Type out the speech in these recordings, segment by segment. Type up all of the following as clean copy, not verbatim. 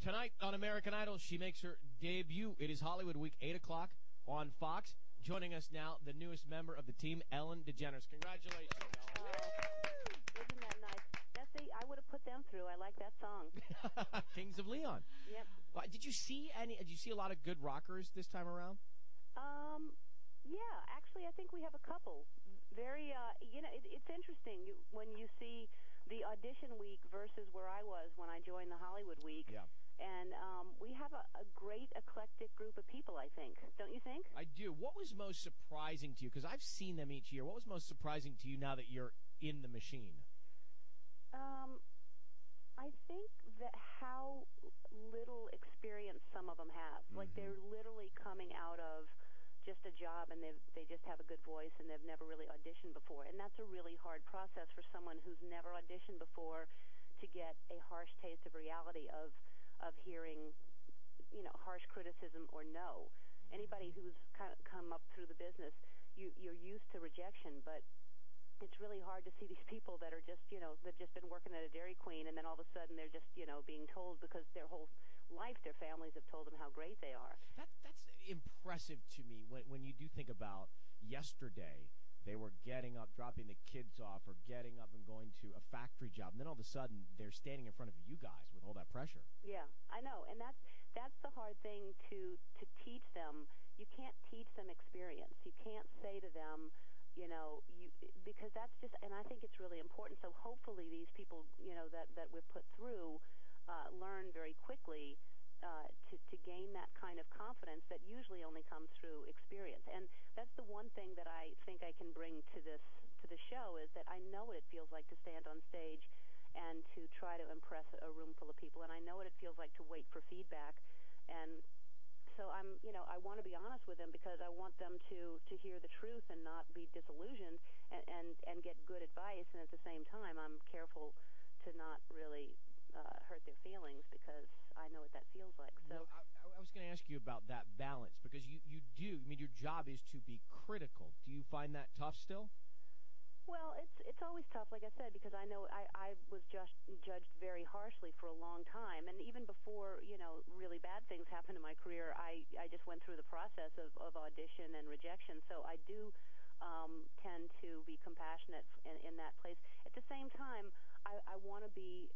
Tonight on American Idol, she makes her debut. It is Hollywood Week, 8 o'clock on Fox. Joining us now, the newest member of the team, Ellen DeGeneres. Congratulations, Ellen. Oh, isn't that nice? I would have put them through. I like that song. Kings of Leon. Yep. Did you see a lot of good rockers this time around? Yeah, actually, I think we have a couple. Very, it's interesting when you see the audition week versus where I was when I joined the Hollywood Week. Yeah. And we have a great eclectic group of people, I think. Don't you think? I do. What was most surprising to you? Because I've seen them each year. What was most surprising to you now that you're in the machine? I think that how little experience some of them have. Mm-hmm. Like they're literally coming out of just a job and they just have a good voice and they've never really auditioned before. And that's a really hard process for someone who's never auditioned before to get a harsh taste of reality of hearing, harsh criticism or no. Anybody who's come up through the business, you're used to rejection, but it's really hard to see these people that are just, they've just been working at a Dairy Queen, and then all of a sudden they're just, being told because their whole life, their families have told them how great they are. That's impressive to me when you do think about yesterday. They were getting up, dropping the kids off, or getting up and going to a factory job, and then all of a sudden they're standing in front of you guys with all that pressure. Yeah, I know, and that's the hard thing to teach them. You can't teach them experience. You can't say to them, because that's just, and I think it's really important. So hopefully these people, that we've put through, learn very quickly to gain that kind of confidence that usually only comes through experience. And that's the one thing that I think I can bring to the show, is that I know what it feels like to stand on stage and to try to impress a room full of people, and I know what it feels like to wait for feedback. And so I want to be honest with them because I want them to hear the truth and not be disillusioned and get good advice. And at the same time, I'm careful to not really hurt their feelings because I know what that feels like. So I was going to ask you about that balance because you do. I mean, your job is to be critical. Do you find that tough still? Well, it's always tough, like I said, because I know I was just judged very harshly for a long time, and even before really bad things happened in my career, I just went through the process of audition and rejection. So I do tend to be compassionate in that place. At the same time, I want to be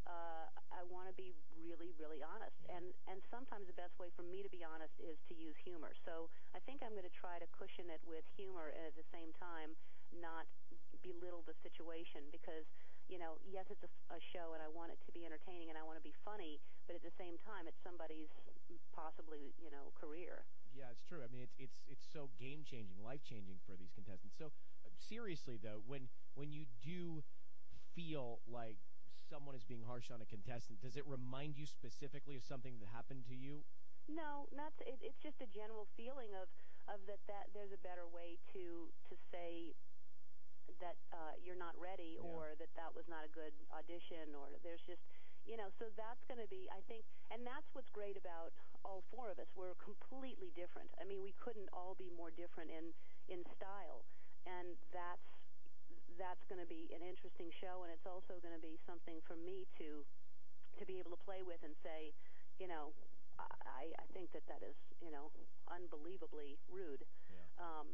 really, really honest, and sometimes the best way for me to be honest is to use humor. So I think I'm going to try to cushion it with humor, and at the same time not belittle the situation because, yes, it's a show and I want it to be entertaining and I want to be funny, but at the same time it's somebody's possibly, career. Yeah, it's true. I mean, it's so game-changing, life-changing for these contestants. So seriously, though, when you do feel like someone is being harsh on a contestant, does it remind you specifically of something that happened to you? No, it's just a general feeling of that there's a better way to say that you're not ready, or that was not a good audition, or there's just, so that's going to be, I think, and that's what's great about all four of us. We're completely different. I mean, we couldn't all be more different in style, and that's going to be an interesting show, and it's also going to be something for me to be able to play with and say, I think that is, unbelievably rude. Yeah.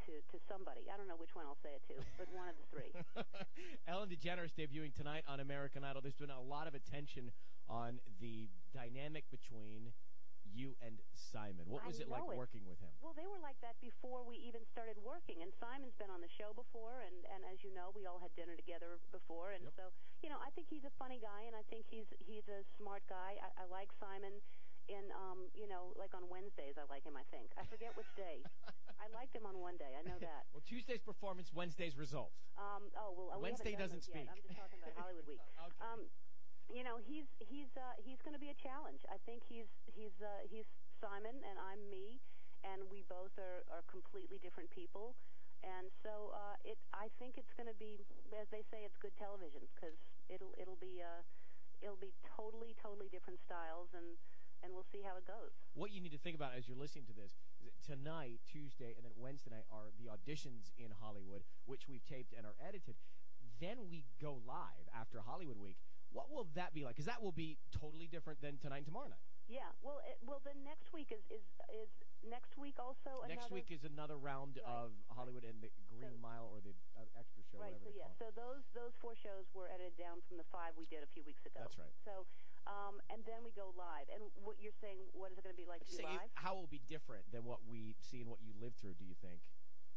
To somebody. I don't know which one I'll say it to, but one of the three. Ellen DeGeneres debuting tonight on American Idol. There's been a lot of attention on the dynamic between you and Simon. What was it like working with him? Well, they were like that before we even started working, and Simon's been on the show before, and as you know, we all had dinner together before, and so, I think he's a funny guy, and I think he's a smart guy. I like Simon. Like on Wednesdays, I like him, I think. I forget which day. I liked him on one day. I know that. Well, Tuesday's performance, Wednesday's results. Wednesday doesn't speak. I'm just talking about Hollywood Week. Okay. He's going to be a challenge. I think he's Simon and I'm me, and we both are completely different people. And so I think it's going to be, as they say, it's good television because it'll be totally different styles, and we'll see how it goes. What you need to think about as you're listening to this is that tonight, Tuesday, and then Wednesday night are the auditions in Hollywood, which we've taped and are edited. Then we go live after Hollywood Week. What will that be like? Because that will be totally different than tonight and tomorrow night. Yeah. Well, then next week is next week also another. Next week is another round of Hollywood and the Green Mile or the extra show. Right. Whatever So they call it. So those 4 shows were edited down from the 5 we did a few weeks ago. That's right. So, and then we go live. And what you're saying, what is it going to be like to be live? How it will be different than what we see and what you live through? Do you think?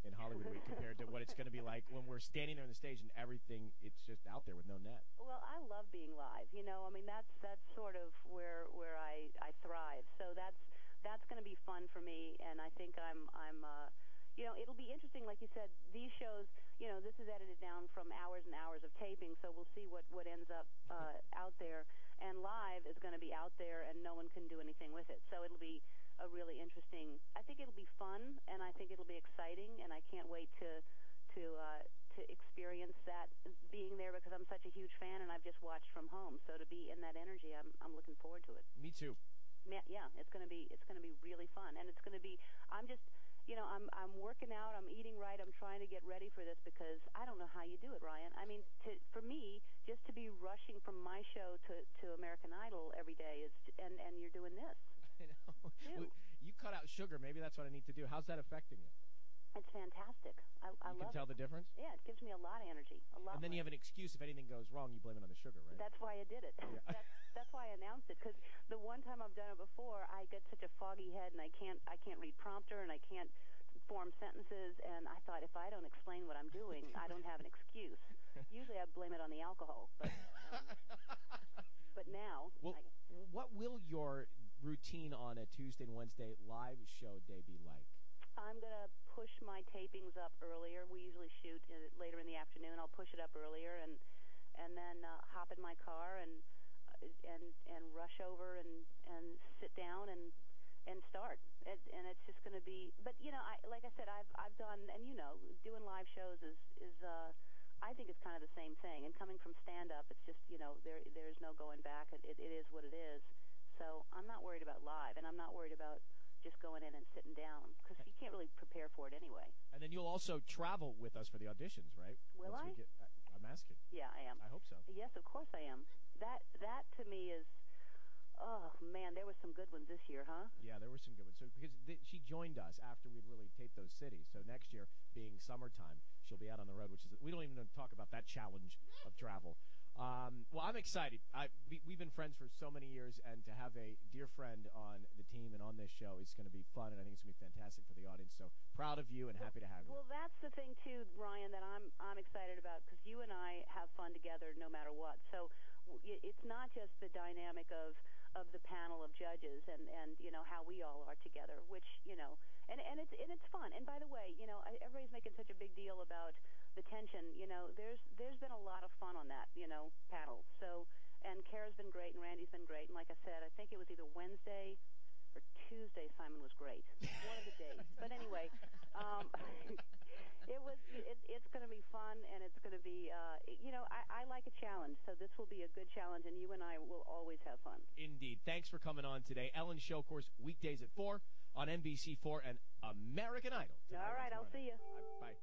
In Hollywood Week compared to what it's going to be like when we're standing there on the stage and everything, it's just out there with no net. Well, I love being live. I mean, that's sort of where I thrive. So that's going to be fun for me, and I think I'm it'll be interesting. Like you said, these shows, this is edited down from hours and hours of taping, so we'll see what ends up out there. And live is going to be out there, and no one can do anything with it. So it'll be a really interesting. I think it'll be fun, and I think it'll be exciting, and I can't wait to experience that being there because I'm such a huge fan, and I've just watched from home. So to be in that energy, I'm looking forward to it. Me too. Yeah, it's gonna be really fun, and it's gonna be. I'm just. I'm working out. I'm eating right. I'm trying to get ready for this because I don't know how you do it, Ryan. I mean, for me, just to be rushing from my show to American Idol every day and you're doing this. I know. Well, you cut out sugar. Maybe that's what I need to do. How's that affecting you? It's fantastic. I love it. You can tell the difference? Yeah, it gives me a lot of energy. A lot. And then you have an excuse if anything goes wrong, you blame it on the sugar, right? That's why I did it. Yeah. That's why I announced it, because the one time I've done it before, I get such a foggy head, and I can't read prompter, and I can't form sentences, and I thought if I don't explain what I'm doing, I don't have an excuse. Usually I blame it on the alcohol, but now. Well, what will your routine on a Tuesday and Wednesday live show day be like? I'm going to push my tapings up earlier. We usually shoot later in the afternoon. I'll push it up earlier and then hop in my car and rush over and sit down and start. And it's just going to be. But like I said, I've done, and doing live shows is I think it's kind of the same thing. And coming from stand up, it's just there's no going back. It is what it is. So I'm not worried about live, and I'm not worried about just going in and sitting down because you can't really prepare for it anyway. And then you'll also travel with us for the auditions, right? Will I? I'm asking. Yeah, I am. I hope so. Yes, of course I am. That to me is, oh man, there were some good ones this year, huh? Yeah, there were some good ones. So because she joined us after we'd really taped those cities. So next year, being summertime, she'll be out on the road, which is we don't even talk about that challenge of travel. Well, I'm excited. We've been friends for so many years, and to have a dear friend on the team and on this show is going to be fun, and I think it's going to be fantastic for the audience. So proud of you and happy to have you. Well, that's the thing too, Ryan, that I'm excited about because you and I have fun together no matter what. So it's not just the dynamic of the panel of judges and how we all are together, which and it's fun. And by the way, everybody's making such a big deal about the tension. There's been a lot of fun on that panel. So and Kara's been great and Randy's been great. And like I said, I think it was either Wednesday or Tuesday. Simon was great. One of the days. But anyway, it's going to be fun, and it's going to be I like a challenge, so this will be a good challenge, and you and I will always have fun. Indeed. Thanks for coming on today. Ellen Show, of course, weekdays at 4 on NBC4 and American Idol. All right, I'll see you. Bye.